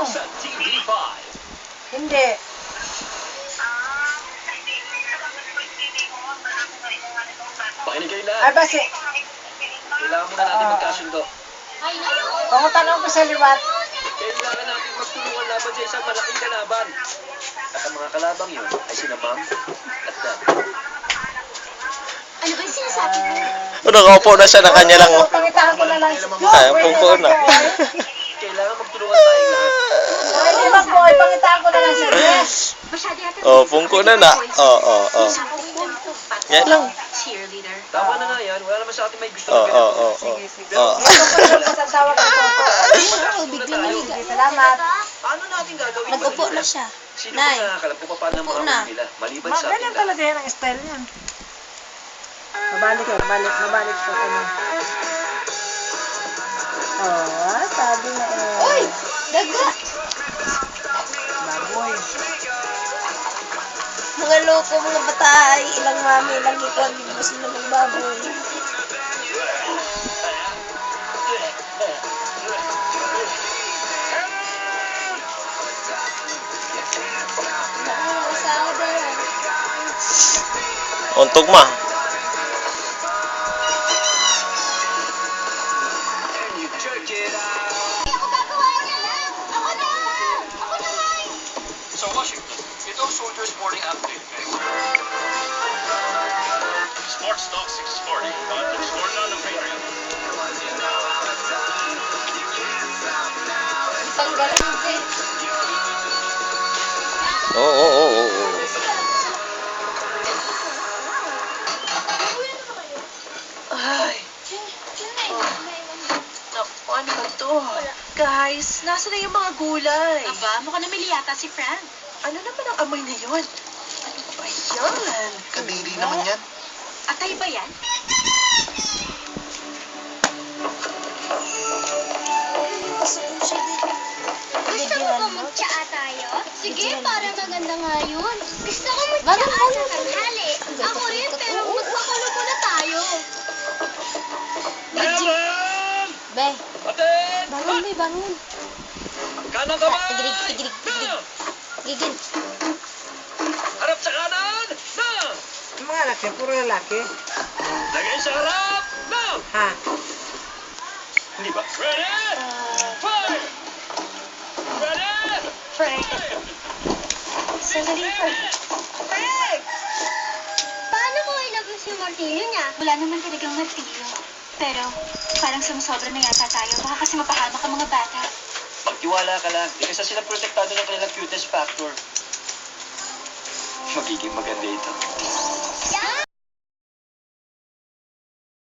Sa TV5. Hindi. Pakinig kayo Ay, lahat. basi. Kailangan muna natin magkasundo. Pangutanong ko sa liwat. Kailangan natin magtulungan laban sa isang malaking kalaban. At ang mga kalabang yun ay sina Ma'am at Dad. Ano ba yung sinasabi mo? Nakaupo na siya na kanya lang. Oh. Pangitahan ko na lang. Ay, pungko na. Kailangan magtulungan tayong lahat. Ay, di ba, boy? Pangitahan ko na lang siya. Yes. Masyado yata. Oh, pungko na na. Oo. Yan lang. Cheerleader. Tama na nga yan. Wala naman sa atin may gusto Oo. ng ganito. Oo. Gusto ko na tawag ng Toto. Magkasundo na tayo. Salamat. Paano natin gagawin ba Nag-upo nila? na siya. Sino Nay, ba nakakalam kung paano ang upo mga na. ulo nila? Maliban sa atin Ganyan lang. talaga yan ang style niyan. Mabalik yan. Mabalik po. Ano. Oh, sabi na eh. Uy! Daga! Baboy. Mga loko, mga batay. Ilang mami, ilang ikaw, di ba sila nagbaboy? Untog ma. And you check it out. Sa Washington, ito ang Soldiers Morning Update. Sports Talk 640. Score na ng Patriot. Tanggalan din. Oo. Ay, naku, ano ba to? Guys, nasa na yung mga gulay? Aba, mukhang namili yata si Frank. Ano naman ang amoy na yun? Ano ba yan? Kadiri naman yan. Atay ba yan? Gusto mo ba mag-tsaa tayo? Sige, para maganda nga yun. Gusto ko mag-tsaa sa tanghali. Ako rin, pero magpakulo muna tayo. Kevin! Be, Atin! bangun be, bangun. Kanang kamay! Tigilig. Na! Gigil. Harap sa kanan! Na! Yung mga lalaki, puro lalaki. Lagay sa harap! Na! Ha? Hindi ba? Ready? Fire! Ready? Frank. Sandali, Frank. Frank! Paano mo ilagos yung martilyo niya? Wala naman talagang martilyo. Pero, parang sumusobra na yata tayo. Baka kasi mapahamak ang mga bata. Magtiwala ka lang. Di kasi sila protektado ng kanilang cuteness factor. Magiging maganda ito. Yan!